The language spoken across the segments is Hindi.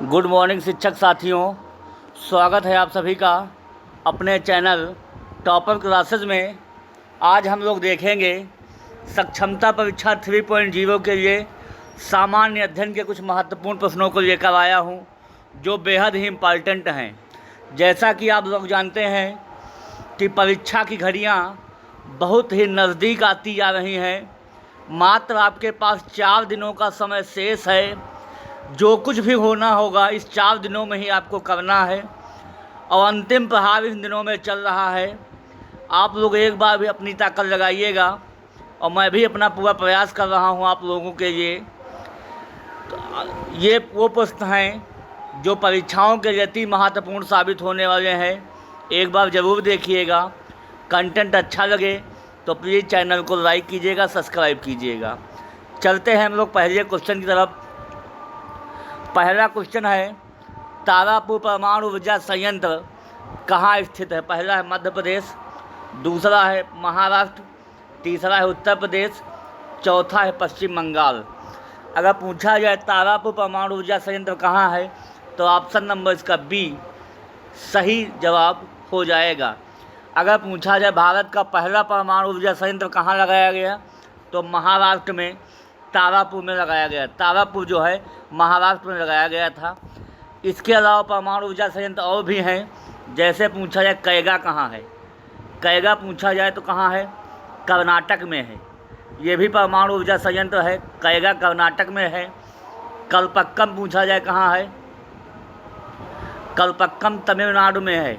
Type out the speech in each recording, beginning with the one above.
गुड मॉर्निंग शिक्षक साथियों, स्वागत है आप सभी का अपने चैनल टॉपर क्लासेस में। आज हम लोग देखेंगे सक्षमता परीक्षा 3.0 के लिए सामान्य अध्ययन के कुछ महत्वपूर्ण प्रश्नों को लेकर आया हूं, जो बेहद ही इम्पॉर्टेंट हैं। जैसा कि आप लोग जानते हैं कि परीक्षा की घड़ियां बहुत ही नज़दीक आती जा रही हैं। मात्र आपके पास 4 दिनों का समय शेष है। जो कुछ भी होना होगा इस 4 दिनों में ही आपको करना है और अंतिम प्रहार इन दिनों में चल रहा है। आप लोग एक बार भी अपनी ताकत लगाइएगा और मैं भी अपना पूरा प्रयास कर रहा हूं आप लोगों के लिए। तो ये वो प्रश्न हैं जो परीक्षाओं के लिए अति महत्वपूर्ण साबित होने वाले हैं। एक बार ज़रूर देखिएगा। कंटेंट अच्छा लगे तो प्लीज़ चैनल को लाइक कीजिएगा, सब्सक्राइब कीजिएगा। चलते हैं हम लोग पहले क्वेश्चन की तरफ। पहला क्वेश्चन है, तारापुर परमाणु ऊर्जा संयंत्र कहाँ स्थित है? पहला है मध्य प्रदेश, दूसरा है महाराष्ट्र, तीसरा है उत्तर प्रदेश, चौथा है पश्चिम बंगाल। अगर पूछा जाए तारापुर परमाणु ऊर्जा संयंत्र कहाँ है तो ऑप्शन नंबर इसका बी सही जवाब हो जाएगा। अगर पूछा जाए भारत का पहला परमाणु ऊर्जा संयंत्र कहाँ लगाया गया तो महाराष्ट्र में तारापुर में लगाया गया। तारापुर जो है महाराष्ट्र में लगाया गया था। इसके अलावा परमाणु ऊर्जा संयंत्र और भी हैं। जैसे पूछा जाए कैगा कहाँ है, कैगा पूछा जाए तो कहाँ है? कर्नाटक में है। ये भी परमाणु ऊर्जा संयंत्र है, कैगा कर्नाटक में है। कलपक्कम पूछा जाए कहाँ है? कलपक्कम तमिलनाडु में है।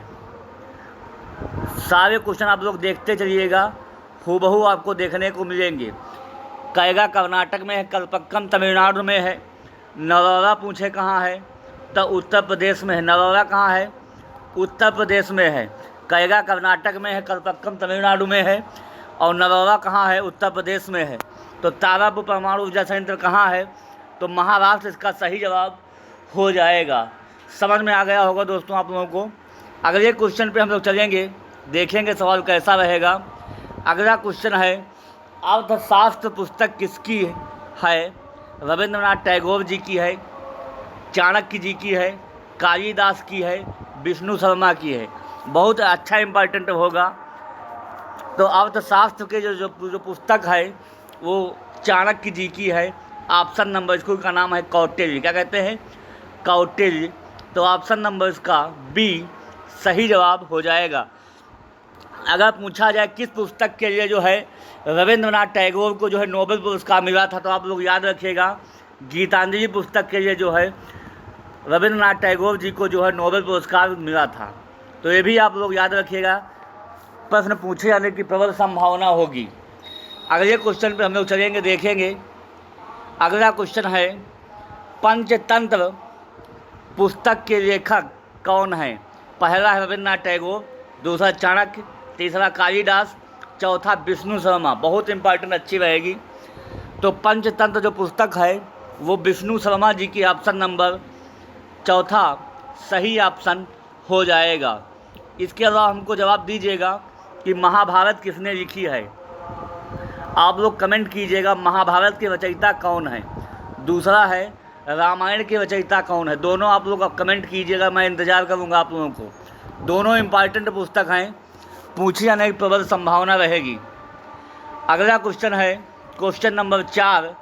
सारे क्वेश्चन आप लोग देखते चलिएगा, हूबहू आपको देखने को मिलेंगे। कैगा कर्नाटक में है, कलपक्कम तमिलनाडु में है। नरौरा पूछे कहाँ है तो उत्तर प्रदेश में है। नरौरा कहाँ है? उत्तर प्रदेश में है। कैगा कर्नाटक में है, कलपक्कम तमिलनाडु में है और नरौरा कहाँ है? उत्तर प्रदेश में है। तो तारापुर परमाणु ऊर्जा संयंत्र कहाँ है तो महाराष्ट्र इसका सही जवाब हो जाएगा। समझ में आ गया होगा दोस्तों आप लोगों को। अगले क्वेश्चन पे हम लोग चलेंगे, देखेंगे सवाल कैसा रहेगा। अगला क्वेश्चन है, अर्थशास्त्र पुस्तक किसकी है? रविंद्रनाथ टैगोर जी की है, चाणक्य जी की है, कालिदास की है, विष्णु शर्मा की है। बहुत अच्छा इम्पॉर्टेंट होगा। तो अर्थशास्त्र के जो पुस्तक है वो चाणक्य जी की है। ऑप्शन नंबर इसको का नाम है कौटिल्य। क्या कहते हैं? कौटिल्य। तो ऑप्शन नंबर इसका बी सही जवाब हो जाएगा। अगर पूछा जाए किस पुस्तक के लिए जो है रविंद्रनाथ टैगोर को जो है नोबेल पुरस्कार मिला था तो आप लोग याद रखिएगा गीतांजलि पुस्तक के लिए जो है रविंद्रनाथ टैगोर जी को जो है नोबेल पुरस्कार मिला था। तो ये भी आप लोग याद रखिएगा, प्रश्न पूछे जाने की प्रबल संभावना होगी। अगले क्वेश्चन पे हम लोग चलेंगे, देखेंगे। अगला क्वेश्चन है, पंचतंत्र पुस्तक के लेखक कौन है? पहला है रविंद्रनाथ टैगोर, दूसरा चाणक्य, तीसरा कालिदास, चौथा विष्णु शर्मा। बहुत इंपॉर्टेंट, अच्छी रहेगी। तो पंचतंत्र जो पुस्तक है वो विष्णु शर्मा जी की ऑप्शन नंबर चौथा सही ऑप्शन हो जाएगा। इसके अलावा हमको जवाब दीजिएगा कि महाभारत किसने लिखी है। आप लोग कमेंट कीजिएगा महाभारत के रचयिता कौन है। दूसरा है रामायण के रचयिता कौन है। दोनों आप लोग कमेंट कीजिएगा, मैं इंतज़ार करूँगा आप लोगों को। दोनों इम्पॉर्टेंट पुस्तक हैं, पूछी जाने की प्रबल संभावना रहेगी। अगला क्वेश्चन है, क्वेश्चन नंबर 4,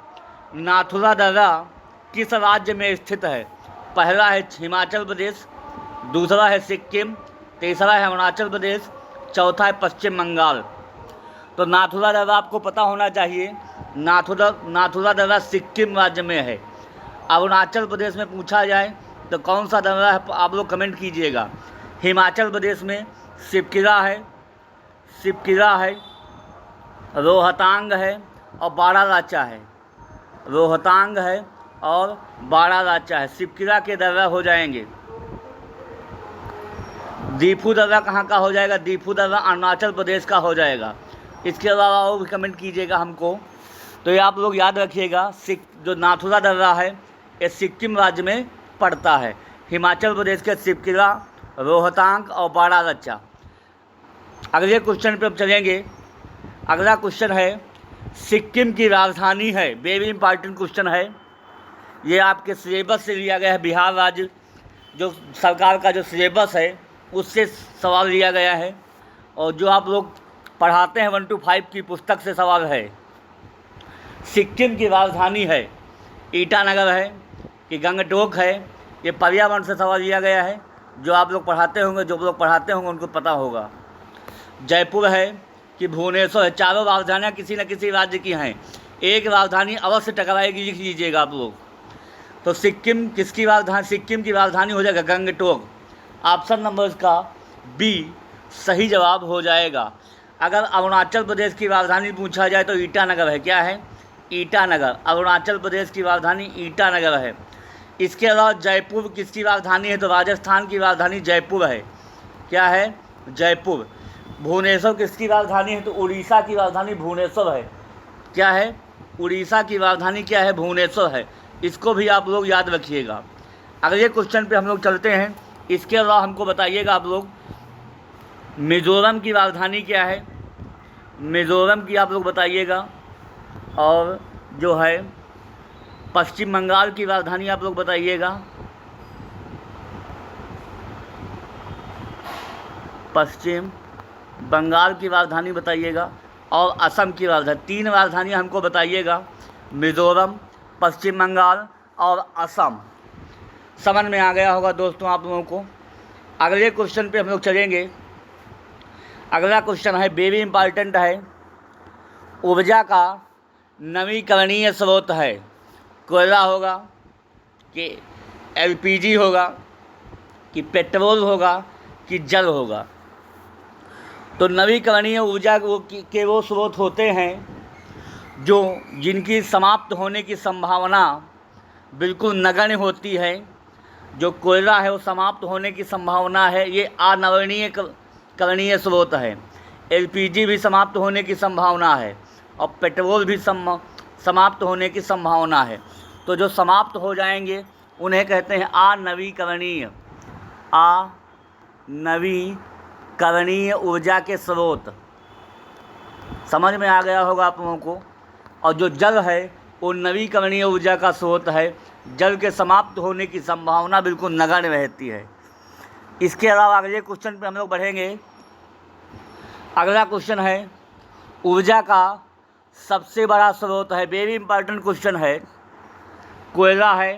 नाथुला दर्रा किस राज्य में स्थित है? पहला है हिमाचल प्रदेश, दूसरा है सिक्किम, तीसरा है अरुणाचल प्रदेश, चौथा है पश्चिम बंगाल। तो नाथुला दर्रा आपको पता होना चाहिए। नाथुला दर्रा सिक्किम राज्य में है। अरुणाचल प्रदेश में पूछा जाए तो कौन सा दर्रा है आप लोग कमेंट कीजिएगा। हिमाचल प्रदेश में सिपकिरा है, रोहतांग है और बारालाचा है। रोहतांग है और बारालाचा है। सिपकिरा के दर्रा हो जाएंगे। दीफू दर्रा कहाँ का हो जाएगा? दीफू दर्रा अरुणाचल प्रदेश का हो जाएगा। इसके अलावा और भी कमेंट कीजिएगा हमको। तो ये आप लोग याद रखिएगा, जो नाथुला दर्रा है ये सिक्किम राज्य में पड़ता है। हिमाचल प्रदेश के सिपकिरा, रोहतांग और बारालाचा। अगले क्वेश्चन पे अब चलेंगे। अगला क्वेश्चन है, सिक्किम की राजधानी है, वेरी इंपॉर्टेंट क्वेश्चन है, ये आपके सिलेबस से लिया गया है, बिहार राज्य जो सरकार का जो सिलेबस है उससे सवाल लिया गया है, और जो आप लोग पढ़ाते हैं 1 to 5 की पुस्तक से सवाल है। सिक्किम की राजधानी है ईटानगर है कि गंगटोक है, ये पर्यावरण से सवाल लिया गया है, जो आप लोग पढ़ाते होंगे, जो लोग पढ़ाते होंगे उनको पता होगा। जयपुर है कि भुवनेश्वर है। चारों राजधानियाँ किसी न किसी राज्य की हैं, एक राजधानी अवश्य टकराएगी, लिख लीजिएगा आप लोग। तो सिक्किम किसकी राजधानी? सिक्किम की राजधानी हो जाएगा गंगटोक। ऑप्शन नंबर इसका बी सही जवाब हो जाएगा। अगर अरुणाचल प्रदेश की राजधानी पूछा जाए तो ईटानगर है। क्या है? ईटानगर। अरुणाचल प्रदेश की राजधानी ईटानगर है। इसके अलावा जयपुर किसकी राजधानी है? तो राजस्थान की राजधानी जयपुर है। क्या है? जयपुर। भुवनेश्वर किसकी राजधानी है? तो उड़ीसा की राजधानी भुवनेश्वर है। क्या है? उड़ीसा की राजधानी क्या है? भुवनेश्वर है। इसको भी आप लोग याद रखिएगा। अगले क्वेश्चन पे हम लोग चलते हैं। इसके अलावा हमको बताइएगा आप लोग, मिज़ोरम की राजधानी क्या है? मिज़ोरम की आप लोग बताइएगा। और जो है पश्चिम बंगाल की राजधानी आप लोग बताइएगा। पश्चिम बंगाल की राजधानी बताइएगा और असम की राजधानी। 3 राजधानियाँ हमको बताइएगा, मिज़ोरम, पश्चिम बंगाल और असम। समझ में आ गया होगा दोस्तों आप लोगों को। अगले क्वेश्चन पे हम लोग चलेंगे। अगला क्वेश्चन है, वेरी इंपॉर्टेंट है। ऊर्जा का नवीकरणीय स्रोत है, कोयला होगा कि एलपीजी होगा कि पेट्रोल होगा कि जल होगा? तो नवीकरणीय ऊर्जा के वो स्रोत होते हैं जो जिनकी समाप्त होने की संभावना बिल्कुल नगण्य होती है। जो कोयला है वो समाप्त होने की संभावना है, ये अनवीकरणीय स्रोत है। एलपीजी भी समाप्त होने की संभावना है और पेट्रोल भी समाप्त होने की संभावना है। तो जो समाप्त हो जाएंगे उन्हें कहते हैं अनवीकरणीय नवीकरणीय ऊर्जा के स्रोत। समझ में आ गया होगा आप लोगों को। और जो जल है वो नवीकरणीय ऊर्जा का स्रोत है। जल के समाप्त होने की संभावना बिल्कुल नगण्य रहती है। इसके अलावा अगले क्वेश्चन पे हम लोग बढ़ेंगे। अगला क्वेश्चन है, ऊर्जा का सबसे बड़ा स्रोत है, वेरी इंपॉर्टेंट क्वेश्चन है, कोयला है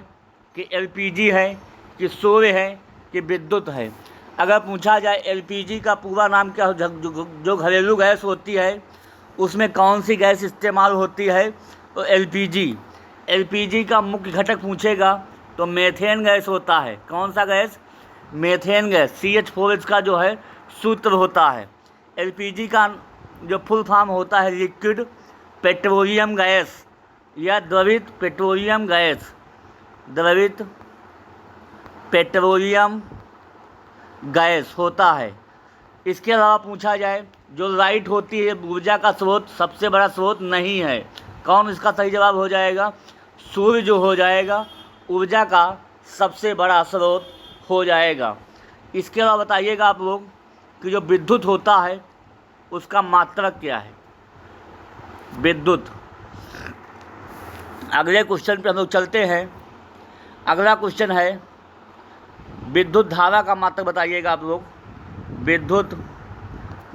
कि एलपीजी है कि सूर्य है कि विद्युत है? अगर पूछा जाए एलपीजी का पूरा नाम क्या हो, जो घरेलू गैस होती है उसमें कौन सी गैस इस्तेमाल होती है? तो एलपीजी का मुख्य घटक पूछेगा तो मेथेन गैस होता है। कौन सा गैस? Methane gas. CH4 इसका जो है सूत्र होता है। एलपीजी का जो फुल फॉर्म होता है लिक्विड पेट्रोलियम गैस या द्रवित पेट्रोलियम गैस, द्रवित पेट्रोलियम गैस होता है। इसके अलावा पूछा जाए जो लाइट होती है ऊर्जा का स्रोत, सबसे बड़ा स्रोत नहीं है। कौन इसका सही जवाब हो जाएगा? सूर्य जो हो जाएगा ऊर्जा का सबसे बड़ा स्रोत हो जाएगा। इसके अलावा बताइएगा आप लोग कि जो विद्युत होता है उसका मात्रक क्या है? विद्युत। अगले क्वेश्चन पे हम लोग चलते हैं। अगला क्वेश्चन है, विद्युत धारा का मात्रक बताइएगा आप लोग। विद्युत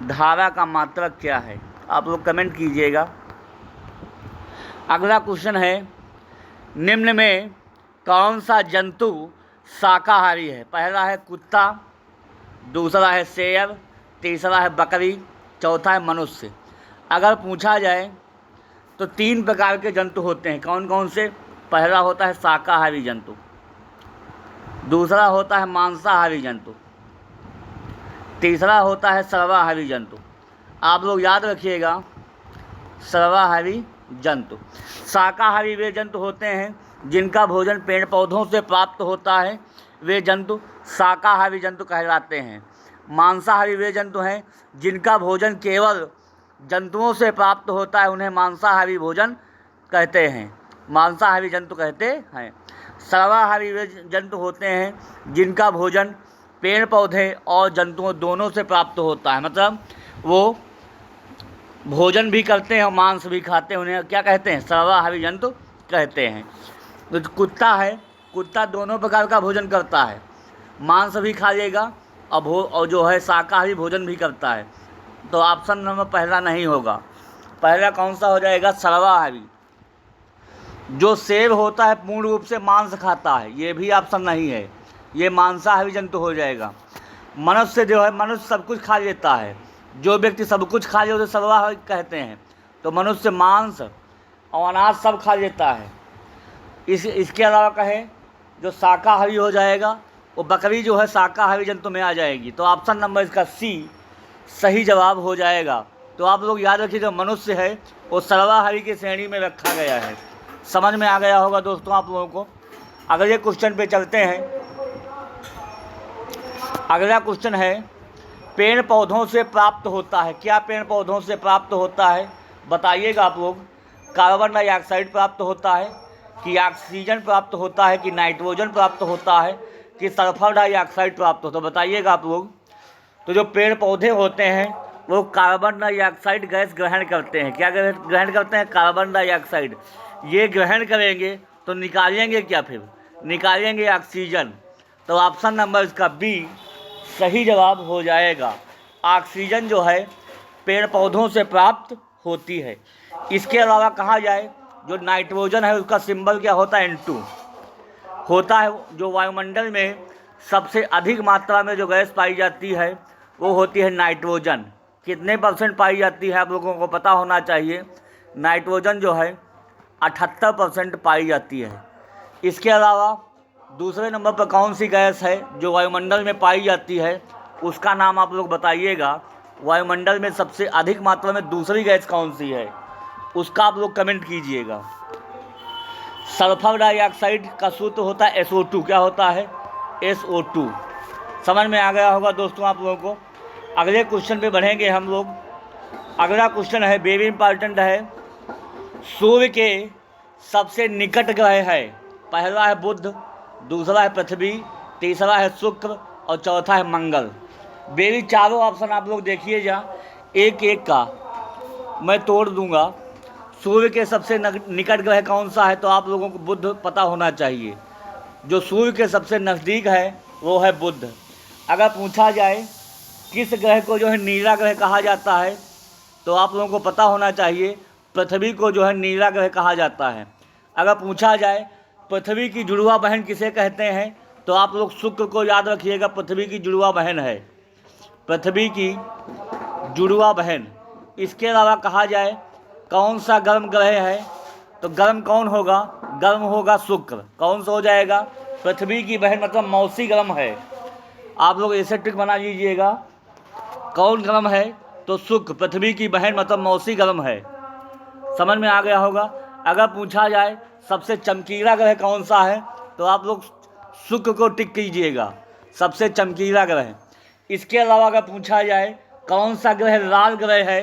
धारा का मात्रक क्या है? आप लोग कमेंट कीजिएगा। अगला क्वेश्चन है, निम्न में कौन सा जंतु शाकाहारी है? पहला है कुत्ता, दूसरा है शेर, तीसरा है बकरी, चौथा है मनुष्य। अगर पूछा जाए तो 3 प्रकार के जंतु होते हैं। कौन कौन से? पहला होता है शाकाहारी जंतु, दूसरा होता है मांसाहारी जंतु, तीसरा होता है सर्वाहारी जंतु। आप लोग याद रखिएगा, सर्वाहारी जंतु। शाकाहारी वे जंतु होते हैं जिनका भोजन पेड़ पौधों से प्राप्त होता है, वे जंतु शाकाहारी जंतु कहलाते हैं। मांसाहारी वे जंतु हैं जिनका भोजन केवल जंतुओं से प्राप्त होता है, उन्हें मांसाहारी भोजन कहते हैं, मांसाहारी जंतु कहते हैं। सर्वाहारी वे जंतु होते हैं जिनका भोजन पेड़ पौधे और जंतुओं दोनों से प्राप्त होता है, मतलब वो भोजन भी करते हैं और मांस भी खाते हैं, उन्हें क्या कहते हैं? सर्वाहारी जंतु कहते हैं। तो कुत्ता है, कुत्ता दोनों प्रकार का भोजन करता है, मांस भी खा लेगा और जो है शाकाहारी भोजन भी करता है। तो ऑप्शन नंबर पहला नहीं होगा। पहला कौन सा हो जाएगा? सर्वाहारी। जो सेब होता है पूर्ण रूप से मांस खाता है, ये भी ऑप्शन नहीं है, ये मांसाहारी जंतु हो जाएगा। मनुष्य जो है, मनुष्य सब कुछ खा लेता है, जो व्यक्ति सब कुछ खा ले उसे सर्वाहारी कहते हैं। तो मनुष्य मांस और अनाज सब खा लेता है। इसके अलावा कहें जो शाकाहारी हो जाएगा, वो बकरी जो है शाकाहारी जंतु में आ जाएगी। तो ऑप्शन नंबर इसका सी सही जवाब हो जाएगा। तो आप लोग याद रखिए, जो मनुष्य है वो सर्वाहारी की श्रेणी में रखा गया है। समझ में आ गया होगा दोस्तों आप लोगों को। अगले क्वेश्चन पे चलते हैं। अगला क्वेश्चन है, पेड़ पौधों से प्राप्त होता है। क्या पेड़ पौधों से प्राप्त होता है? बताइएगा आप लोग। कार्बन डाइऑक्साइड प्राप्त होता है, कि ऑक्सीजन प्राप्त होता है, कि नाइट्रोजन प्राप्त होता है, कि सल्फर डाइऑक्साइड प्राप्त होता है? बताइएगा आप लोग। तो जो पेड़ पौधे होते हैं वो कार्बन डाइऑक्साइड गैस ग्रहण करते हैं। क्या ग्रहण करते हैं? Carbon dioxide. ये ग्रहण करेंगे तो निकालेंगे क्या? फिर निकालेंगे ऑक्सीजन। तो ऑप्शन नंबर इसका बी सही जवाब हो जाएगा। ऑक्सीजन जो है पेड़ पौधों से प्राप्त होती है। इसके अलावा कहा जाए, जो नाइट्रोजन है उसका सिंबल क्या होता है? N2 होता है। जो वायुमंडल में सबसे अधिक मात्रा में जो गैस पाई जाती है वो होती है नाइट्रोजन। कितने % पाई जाती है आप लोगों को पता होना चाहिए। नाइट्रोजन जो है 78% पाई जाती है। इसके अलावा दूसरे नंबर पर कौन सी गैस है जो वायुमंडल में पाई जाती है, उसका नाम आप लोग बताइएगा। वायुमंडल में सबसे अधिक मात्रा में दूसरी गैस कौन सी है, उसका आप लोग कमेंट कीजिएगा। सल्फर डाइऑक्साइड का सूत्र होता है SO2। क्या होता है? SO2। समझ में आ गया होगा दोस्तों आप लोगों को। अगले क्वेश्चन पे बढ़ेंगे हम लोग। अगला क्वेश्चन है, वेरी इंपॉर्टेंट है। सूर्य के सबसे निकट ग्रह है। पहला है बुध, दूसरा है पृथ्वी, तीसरा है शुक्र और चौथा है मंगल। वेरी चारों ऑप्शन आप लोग देखिए जा, एक एक का मैं तोड़ दूंगा। सूर्य के सबसे निकट ग्रह कौन सा है? तो आप लोगों को बुध पता होना चाहिए। जो सूर्य के सबसे नज़दीक है वो है बुध। अगर पूछा जाए किस ग्रह को जो है नीला ग्रह कहा जाता है, तो आप लोगों को पता होना चाहिए पृथ्वी को जो है नीला ग्रह कहा जाता है। अगर पूछा जाए पृथ्वी की जुड़वा बहन किसे कहते हैं, तो आप लोग शुक्र को याद रखिएगा, पृथ्वी की जुड़वा बहन है, पृथ्वी की जुड़वा बहन। इसके अलावा कहा जाए कौन सा गर्म ग्रह है, तो गर्म कौन होगा? गर्म होगा शुक्र। कौन सा हो जाएगा? पृथ्वी की बहन मतलब मौसी गर्म है। आप लोग ऐसे ट्रिक बना लीजिएगा, कौन गर्म है? तो शुक्र, पृथ्वी की बहन मतलब मौसी गर्म है। समझ में आ गया होगा। अगर पूछा जाए सबसे चमकीला ग्रह कौन सा है, तो आप लोग शुक्र को टिक कीजिएगा, सबसे चमकीला ग्रह। इसके अलावा अगर पूछा जाए कौन सा ग्रह लाल ग्रह है,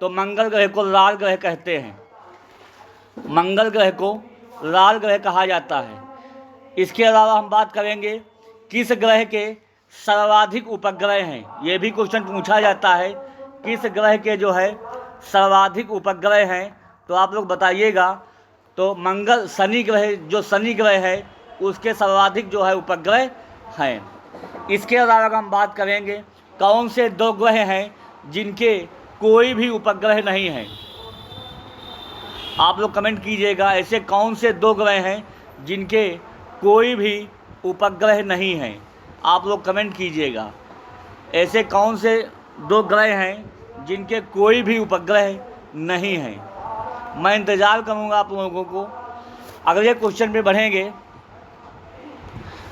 तो मंगल ग्रह को लाल ग्रह कहते हैं। मंगल ग्रह को लाल ग्रह कहा जाता है। इसके अलावा हम बात करेंगे किस ग्रह के सर्वाधिक उपग्रह हैं। ये भी क्वेश्चन पूछा जाता है, किस ग्रह के जो है सर्वाधिक उपग्रह हैं, तो आप लोग बताइएगा। तो मंगल, शनि ग्रह, जो शनि ग्रह है उसके सर्वाधिक जो है उपग्रह हैं। इसके अलावा अगर हम बात करेंगे कौन से 2 ग्रह हैं जिनके कोई भी उपग्रह नहीं है, आप लोग कमेंट कीजिएगा। ऐसे कौन से 2 ग्रह हैं जिनके कोई भी उपग्रह नहीं हैं, आप लोग कमेंट कीजिएगा। ऐसे कौन से 2 ग्रह हैं जिनके कोई भी उपग्रह नहीं हैं। मैं इंतज़ार करूँगा आप लोगों को। अगले क्वेश्चन पे बढ़ेंगे।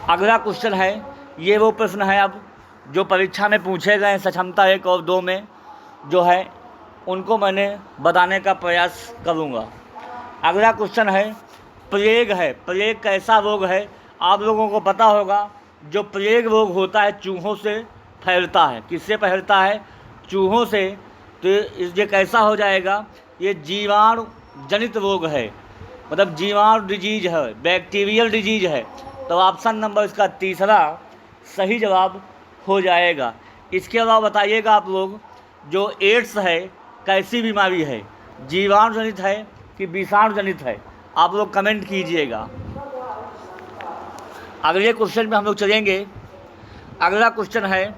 अगला क्वेश्चन है, ये वो प्रश्न है अब जो परीक्षा में पूछे गए हैं, सक्षमता 1 और 2 में जो है उनको मैंने बताने का प्रयास करूँगा। अगला क्वेश्चन है, प्लेग है। प्लेग कैसा रोग है? आप लोगों को पता होगा जो प्लेग रोग होता है चूहों से फैलता है। किससे फैलता है? चूहों से। तो ये कैसा हो जाएगा? ये जीवाणु जनित रोग है, मतलब जीवाणु डिजीज है, बैक्टीरियल डिजीज है। तो ऑप्शन नंबर इसका तीसरा सही जवाब हो जाएगा। इसके अलावा बताइएगा आप लोग, जो एड्स है कैसी बीमारी है? जीवाणु जनित है कि विषाणु जनित है? आप लोग कमेंट कीजिएगा। अगले क्वेश्चन पे हम लोग चलेंगे। अगला क्वेश्चन है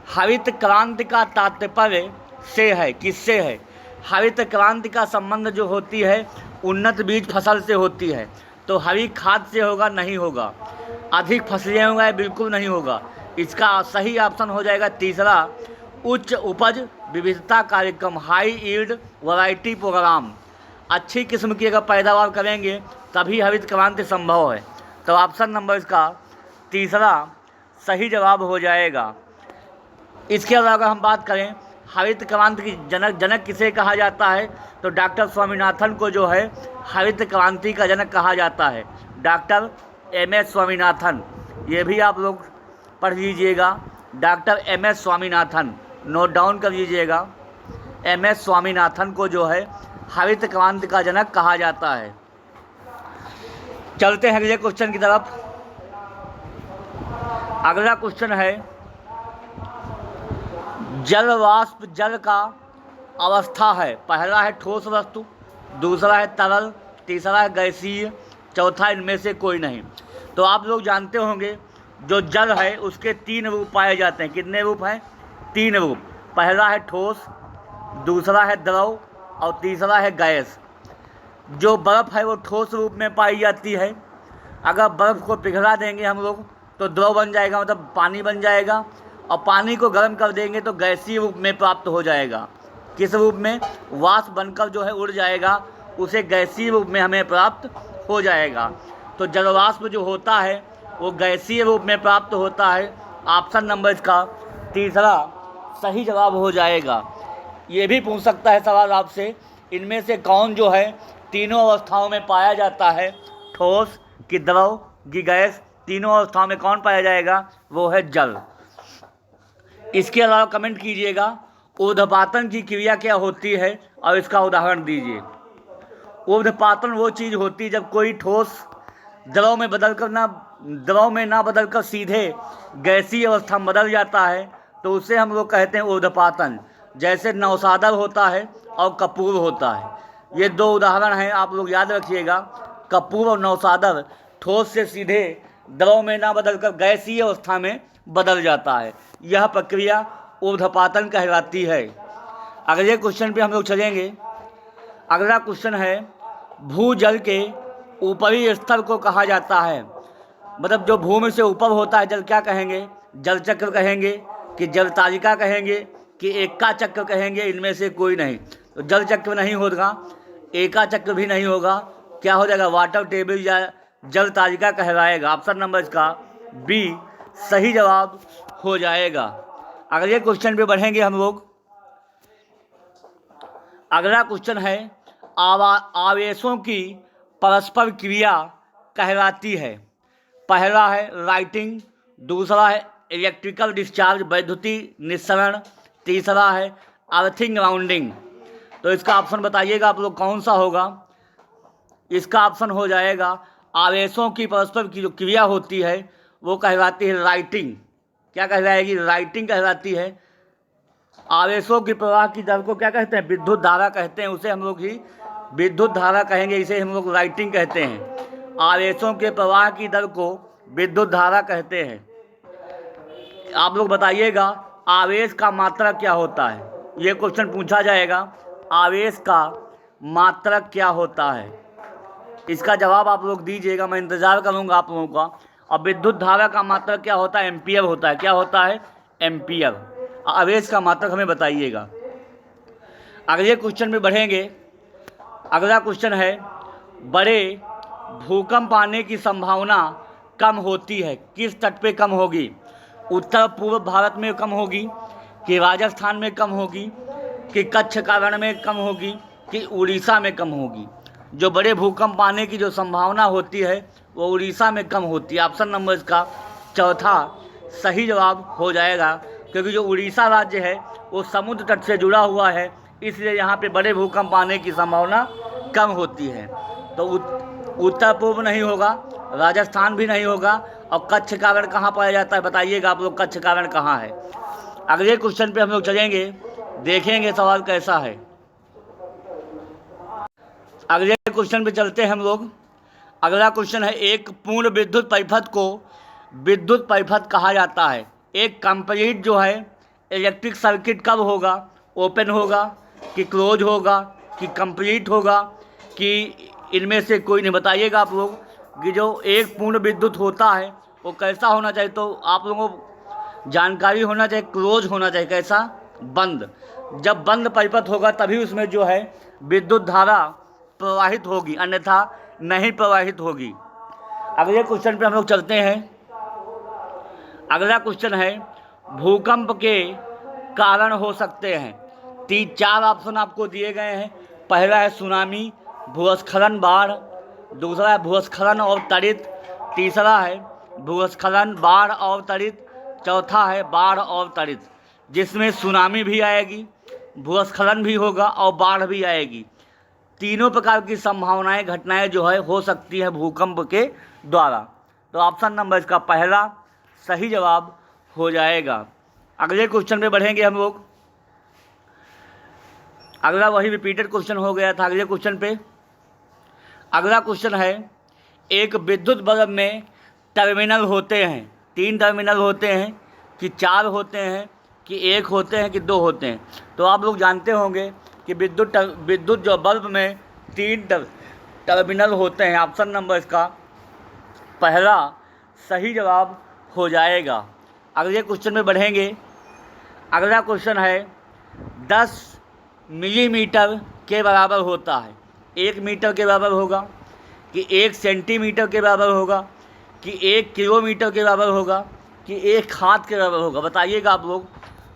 हरित क्रांति का तात्पर्य से है, किससे है? हरित क्रांति का संबंध जो होती है उन्नत बीज फसल से होती है। तो हरी खाद से होगा? नहीं होगा। अधिक फसलें होंगे? बिल्कुल नहीं होगा। इसका सही ऑप्शन हो जाएगा तीसरा, उच्च उपज विविधता कार्यक्रम, हाई यील्ड वैरायटी प्रोग्राम। अच्छी किस्म की अगर पैदावार करेंगे तभी हरित क्रांति संभव है। तो ऑप्शन नंबर इसका तीसरा सही जवाब हो जाएगा। इसके अलावा अगर हम बात करें हरित क्रांति की जनक किसे कहा जाता है, तो डॉक्टर स्वामीनाथन को जो है हरित क्रांति का जनक कहा जाता है, डॉक्टर एम.एस. स्वामीनाथन। ये भी आप लोग पढ़ लीजिएगा, doctor MS. Swaminathan, note down कर लीजिएगा। एम.एस. स्वामीनाथन को जो है हरित क्रांति का जनक कहा जाता है। चलते हैं अगले क्वेश्चन की तरफ। अगला क्वेश्चन है जल वाष्प जल का अवस्था है। पहला है ठोस वस्तु, दूसरा है तरल, तीसरा है गैसीय, चौथा इनमें से कोई नहीं। तो आप लोग जानते होंगे जो जल है उसके 3 रूप पाए जाते हैं। कितने रूप हैं? 3 रूप। पहला है ठोस, दूसरा है द्रव और तीसरा है गैस। जो बर्फ़ है वो ठोस रूप में पाई जाती है। अगर बर्फ़ को पिघला देंगे हम लोग तो द्रव बन जाएगा, मतलब पानी बन जाएगा, और पानी को गर्म कर देंगे तो गैसीय रूप में प्राप्त हो जाएगा। किस रूप में? वाष्प बनकर जो है उड़ जाएगा, उसे गैसीय रूप में हमें प्राप्त हो जाएगा। तो जलवाष्प जो होता है वो गैसीय रूप में प्राप्त होता है। ऑप्शन नंबर इसका तीसरा सही जवाब हो जाएगा। ये भी पूछ सकता है सवाल आपसे, इनमें से कौन जो है तीनों अवस्थाओं में पाया जाता है? ठोस कि द्रव कि गैस, तीनों अवस्थाओं में कौन पाया जाएगा? वो है जल। इसके अलावा कमेंट कीजिएगा ऊर्ध्वपातन की क्रिया क्या होती है और इसका उदाहरण दीजिए। ऊर्ध्वपातन वो चीज़ होती है जब कोई ठोस द्रव में ना बदलकर सीधे गैसीय अवस्था में बदल जाता है, तो उसे हम लोग कहते हैं ऊर्ध्वपातन। जैसे नौसादर होता है और कपूर होता है। ये 2 उदाहरण हैं, आप लोग याद रखिएगा। कपूर और नौसादर ठोस से सीधे द्रव में ना बदलकर गैसीय अवस्था में बदल जाता है। यह प्रक्रिया ऊर्ध्वपातन कहलाती है। अगले क्वेश्चन पे हम लोग चलेंगे। अगला क्वेश्चन है भूजल के ऊपरी स्तर को कहा जाता है। मतलब जो भूमि से ऊपर होता है जल क्या कहेंगे? जल चक्र कहेंगे कि जल तारिका कहेंगे कि एका चक्र कहेंगे? इनमें से कोई नहीं। तो जल चक्र नहीं होगा, एका चक्र भी नहीं होगा। क्या हो जाएगा? वाटर टेबल या जल तारिका कहलाएगा। ऑप्शन नंबर इसका बी सही जवाब हो जाएगा। अगले क्वेश्चन पे बढ़ेंगे हम लोग। अगला क्वेश्चन है आवेशों की परस्पर क्रिया कहलाती है। पहला है राइटिंग, दूसरा है इलेक्ट्रिकल डिस्चार्ज वैद्युति निस्सरण, तीसरा है अर्थिंग राउंडिंग। तो इसका ऑप्शन बताइएगा आप लोग कौन सा होगा? इसका ऑप्शन हो जाएगा आवेशों की परस्पर की जो क्रिया होती है वो कहलाती है राइटिंग। क्या कहलाएगी? राइटिंग कहलाती है। आवेशों की प्रवाह की दर को क्या कहते हैं? विद्युत धारा कहते हैं। उसे हम लोग ही विद्युत धारा कहेंगे, इसे हम लोग राइटिंग कहते हैं। आवेशों के प्रवाह की दर को विद्युत धारा कहते हैं। आप लोग बताइएगा आवेश का मात्रक क्या होता है? ये क्वेश्चन पूछा जाएगा, आवेश का मात्रक क्या होता है? इसका जवाब आप लोग दीजिएगा, मैं इंतज़ार करूँगा आप लोगों का। और विद्युत धारा का मात्रक क्या होता है? एम्पियर होता है। क्या होता है? एम्पियर। आवेश का मात्रक हमें बताइएगा। अगले क्वेश्चन में बढ़ेंगे। अगला क्वेश्चन है बड़े भूकंप आने की संभावना कम होती है, किस तट पे कम होगी? उत्तर पूर्व भारत में कम होगी कि राजस्थान में कम होगी कि कच्छ का रण में कम होगी कि उड़ीसा में कम होगी? जो बड़े भूकंप आने की जो संभावना होती है वो उड़ीसा में कम होती है। ऑप्शन नंबर इसका चौथा सही जवाब हो जाएगा, क्योंकि जो उड़ीसा राज्य है वो समुद्र तट से जुड़ा हुआ है, इसलिए यहाँ पे बड़े भूकंप आने की संभावना कम होती है। तो उत्तर पूर्व नहीं होगा, राजस्थान भी नहीं होगा। और कच्छ का रण कहाँ पाया जाता है बताइएगा आप लोग, कच्छ का रण कहाँ है? अगले क्वेश्चन पे हम लोग चलेंगे, देखेंगे सवाल कैसा है। अगले क्वेश्चन पे चलते हैं हम लोग। अगला क्वेश्चन है, एक पूर्ण विद्युत परिपथ को विद्युत परिपथ कहा जाता है। एक कंप्लीट जो है इलेक्ट्रिक सर्किट कब होगा? ओपन होगा कि क्लोज होगा कि कंप्लीट होगा कि इनमें से कोई नहीं? बताइएगा आप लोग कि जो एक पूर्ण विद्युत होता है वो कैसा होना चाहिए। तो आप लोगों को जानकारी होना चाहिए, क्लोज होना चाहिए। कैसा? बंद। जब बंद परिपथ होगा तभी उसमें जो है विद्युत धारा प्रवाहित होगी, अन्यथा नहीं प्रवाहित होगी। अगले क्वेश्चन पे हम लोग चलते हैं। अगला क्वेश्चन है, भूकंप के कारण हो सकते हैं। 4 ऑप्शन आपको दिए गए हैं। पहला है सुनामी, भूस्खलन, बाढ़। दूसरा है भूस्खलन और तड़ित। तीसरा है भूस्खलन, बाढ़ और तड़ित। चौथा है बाढ़ और तड़ित, जिसमें सुनामी भी आएगी, भूस्खलन भी होगा और बाढ़ भी आएगी। तीनों प्रकार की संभावनाएं, घटनाएं जो है हो सकती है भूकंप के द्वारा। तो ऑप्शन नंबर इसका पहला सही जवाब हो जाएगा। अगले क्वेश्चन पे बढ़ेंगे हम लोग। अगला वही रिपीटेड क्वेश्चन हो गया था। अगले क्वेश्चन पे अगला क्वेश्चन है, एक विद्युत बल्ब में टर्मिनल होते हैं। 3 टर्मिनल होते हैं कि 4 होते हैं कि 1 होते हैं कि 2 होते हैं? तो आप लोग जानते होंगे कि विद्युत जो बल्ब में 3 टर्मिनल होते हैं। ऑप्शन नंबर इसका पहला सही जवाब हो जाएगा। अगले क्वेश्चन में बढ़ेंगे। अगला क्वेश्चन है, 10 मिलीमीटर के बराबर होता है। 1 मीटर के बराबर होगा कि 1 सेंटीमीटर के बराबर होगा कि 1 किलोमीटर के बराबर होगा कि 1 हाथ के बराबर होगा? बताइएगा आप लोग।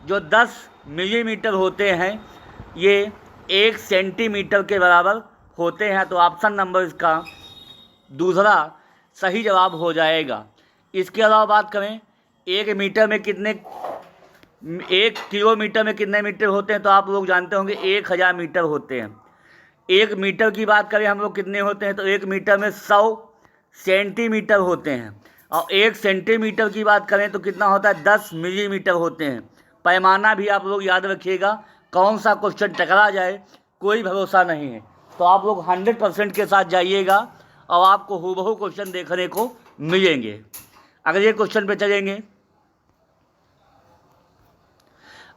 जो 10 मिलीमीटर होते हैं ये 1 सेंटीमीटर के बराबर होते हैं। तो ऑप्शन नंबर इसका दूसरा सही जवाब हो जाएगा। इसके अलावा बात करें, 1 मीटर में कितने, 1 किलोमीटर में कितने मीटर होते हैं? तो आप लोग जानते होंगे 1000 मीटर होते हैं। 1 मीटर की बात करें हम लोग कितने होते हैं? तो 1 मीटर में 100 सेंटीमीटर होते हैं। और 1 सेंटीमीटर की बात करें तो कितना होता है? 10 मिलीमीटर होते हैं। पैमाना भी आप लोग याद रखिएगा, कौन सा क्वेश्चन टकरा जाए कोई भरोसा नहीं है। तो आप लोग 100% के साथ जाइएगा और आपको हूबहू क्वेश्चन देखने को मिलेंगे। अगले क्वेश्चन पे चलेंगे।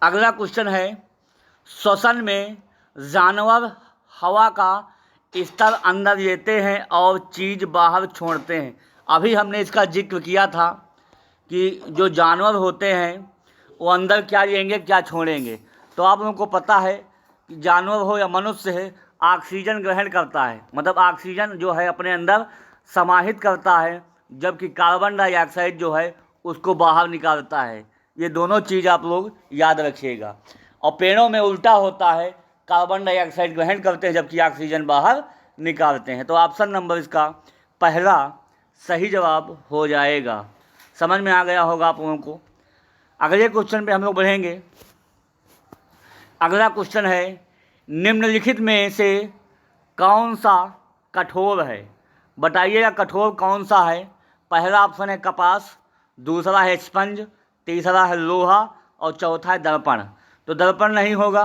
अगला क्वेश्चन है, श्वसन में जानवर हवा का स्तर अंदर लेते हैं और चीज़ बाहर छोड़ते हैं। अभी हमने इसका जिक्र किया था कि जो जानवर होते हैं वो अंदर क्या लेंगे क्या छोड़ेंगे। तो आप लोगों को पता है कि जानवर हो या मनुष्य है, ऑक्सीजन ग्रहण करता है, मतलब ऑक्सीजन जो है अपने अंदर समाहित करता है, जबकि कार्बन डाइऑक्साइड जो है उसको बाहर निकालता है। ये दोनों चीज़ आप लोग याद रखिएगा। और पेड़ों में उल्टा होता है, कार्बन डाइऑक्साइड ग्रहण करते हैं जबकि ऑक्सीजन बाहर निकालते हैं। तो ऑप्शन नंबर इसका पहला सही जवाब हो जाएगा। समझ में आ गया होगा आप लोगों को। अगले क्वेश्चन पे हम लोग बढ़ेंगे। अगला क्वेश्चन है, निम्नलिखित में से कौन सा कठोर है? बताइएगा कठोर कौन सा है। पहला ऑप्शन है कपास, दूसरा है स्पंज, तीसरा है लोहा और चौथा है दर्पण। तो दर्पण नहीं होगा,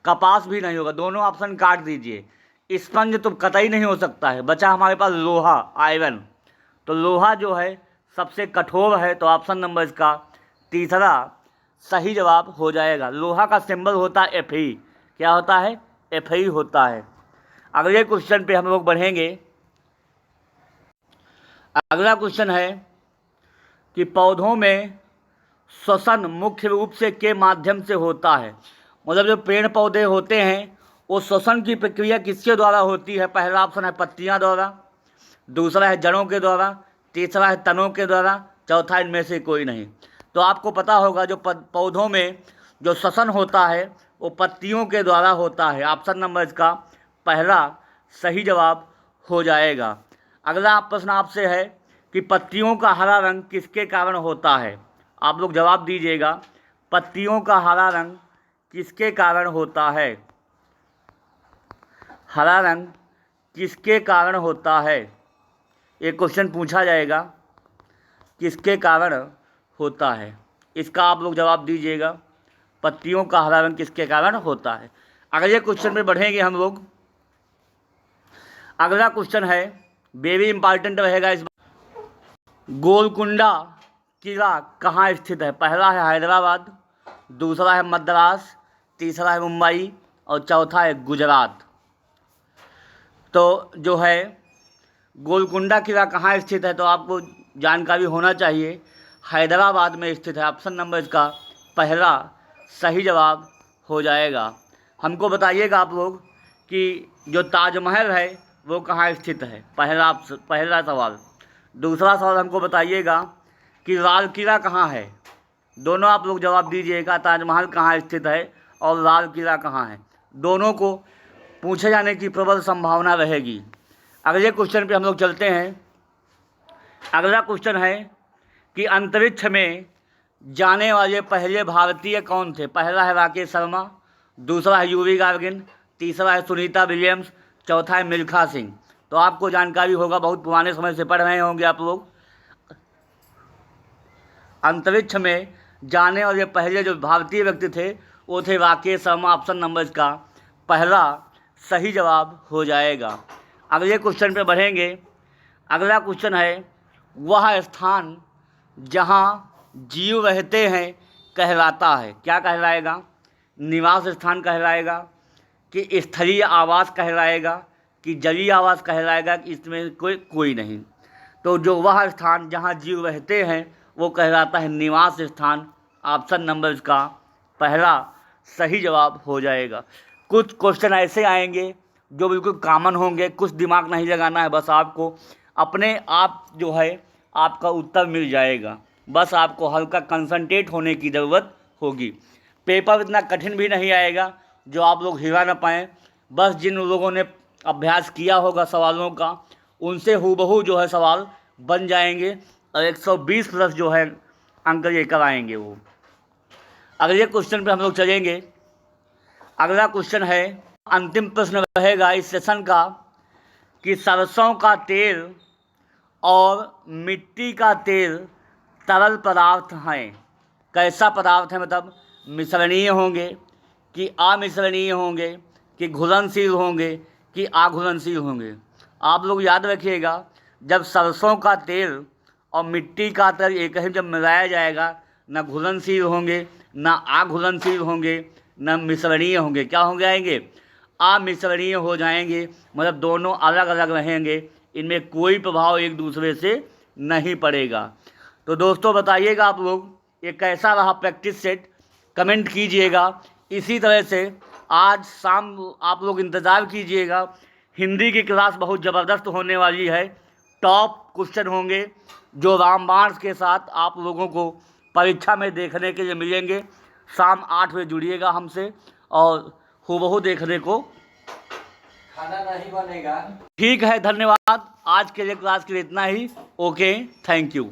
कपास भी नहीं होगा, दोनों ऑप्शन काट दीजिए। स्पंज तो कतई नहीं हो सकता है। बचा हमारे पास लोहा, आयरन। तो लोहा जो है सबसे कठोर है। तो ऑप्शन नंबर इसका तीसरा सही जवाब हो जाएगा। लोहा का सिंबल होता है Fe। क्या होता है? Fe होता है। अगले क्वेश्चन पे हम लोग बढ़ेंगे। अगला क्वेश्चन है कि पौधों में श्वसन मुख्य रूप से के माध्यम से होता है। मतलब जो पेड़ पौधे होते हैं वो श्वसन की प्रक्रिया किसके द्वारा होती है? पहला ऑप्शन है पत्तियां द्वारा, दूसरा है जड़ों के द्वारा, तीसरा है तनों के द्वारा, चौथा इनमें से कोई नहीं। तो आपको पता होगा जो पौधों में जो श्वसन होता है वो पत्तियों के द्वारा होता है। ऑप्शन नंबर इसका पहला सही जवाब हो जाएगा। अगला प्रश्न आपसे है कि पत्तियों का हरा रंग किसके कारण होता है? आप लोग जवाब दीजिएगा, पत्तियों का हरा रंग किसके कारण होता है? हरा रंग किसके कारण होता है? एक क्वेश्चन पूछा जाएगा, किसके कारण होता है? इसका आप लोग जवाब दीजिएगा, पत्तियों का हरा रंग किसके कारण होता है। अगले क्वेश्चन में बढ़ेंगे हम लोग। अगला क्वेश्चन है वेरी इंपॉर्टेंट रहेगा इस बार। गोलकुंडा किला कहाँ स्थित है? पहला है हैदराबाद, दूसरा है मद्रास, तीसरा है मुंबई और चौथा है गुजरात। तो जो है गोलकुंडा किला कहाँ स्थित है तो आपको जानकारी होना चाहिए, हैदराबाद में स्थित है। ऑप्शन नंबर इसका पहला सही जवाब हो जाएगा। हमको बताइएगा आप लोग कि जो ताजमहल है वो कहाँ स्थित है, पहला सवाल। दूसरा सवाल हमको बताइएगा कि लाल किला कहाँ है। दोनों आप लोग जवाब दीजिएगा, ताजमहल कहाँ स्थित है और लाल किला कहाँ है। दोनों को पूछे जाने की प्रबल संभावना रहेगी। अगले क्वेश्चन पे हम लोग चलते हैं। अगला क्वेश्चन है कि अंतरिक्ष में जाने वाले पहले भारतीय कौन थे? पहला है राकेश शर्मा, दूसरा है यूरी गार्गिन, तीसरा है सुनीता विलियम्स, चौथा है मिल्खा सिंह। तो आपको जानकारी होगा, बहुत पुराने समय से पढ़ रहे होंगे आप लोग। अंतरिक्ष में जाने वाले पहले जो भारतीय व्यक्ति थे वो थे राकेश शर्मा। ऑप्शन नंबर इसका पहला सही जवाब हो जाएगा। अगले क्वेश्चन पे बढ़ेंगे। अगला क्वेश्चन है वह स्थान जहाँ जीव रहते हैं कहलाता है। क्या कहलाएगा? निवास स्थान कहलाएगा कि स्थलीय आवास कहलाएगा कि जलीय आवास कहलाएगा कि इसमें कोई नहीं। तो जो वह स्थान जहाँ जीव रहते हैं वो कहलाता है निवास स्थान। ऑप्शन नंबर इसका पहला सही जवाब हो जाएगा। कुछ क्वेश्चन ऐसे आएंगे जो बिल्कुल कॉमन होंगे, कुछ दिमाग नहीं लगाना है, बस आपको अपने आप जो है आपका उत्तर मिल जाएगा। बस आपको हल्का कंसंट्रेट होने की ज़रूरत होगी। पेपर इतना कठिन भी नहीं आएगा जो आप लोग हिला ना पाएँ। बस जिन लोगों ने अभ्यास किया होगा सवालों का उनसे हूबहू जो है सवाल बन जाएंगे और 120 प्लस जो है अंक लेकर आएंगे वो। अगले क्वेश्चन पे हम लोग चलेंगे। अगला क्वेश्चन है, अंतिम प्रश्न रहेगा इस सेशन का कि सरसों का तेल और मिट्टी का तेल तरल पदार्थ हैं। कैसा पदार्थ है? मतलब मिश्रणीय होंगे कि अमिश्रणीय होंगे कि घुलनशील होंगे कि अघुलनशील होंगे। आप लोग याद रखिएगा, जब सरसों का तेल और मिट्टी का तेल एक ही जब मिलाया जाएगा, न घुलनशील होंगे न अघुलनशील होंगे न मिश्रणीय होंगे। क्या हो जाएंगे? अमिश्रणीय हो जाएंगे। मतलब दोनों अलग अलग रहेंगे, इनमें कोई प्रभाव एक दूसरे से नहीं पड़ेगा। तो दोस्तों बताइएगा आप लोग ये कैसा रहा प्रैक्टिस सेट, कमेंट कीजिएगा। इसी तरह से आज शाम आप लोग इंतज़ार कीजिएगा, हिंदी की क्लास बहुत ज़बरदस्त होने वाली है। टॉप क्वेश्चन होंगे जो रामबाण के साथ आप लोगों को परीक्षा में देखने के लिए मिलेंगे। शाम 8 बजे जुड़िएगा हमसे और हूबहू देखने को खाना नहीं बनेगा। ठीक है, धन्यवाद। आज के लिए क्लास के लिए इतना ही। Okay, thank you.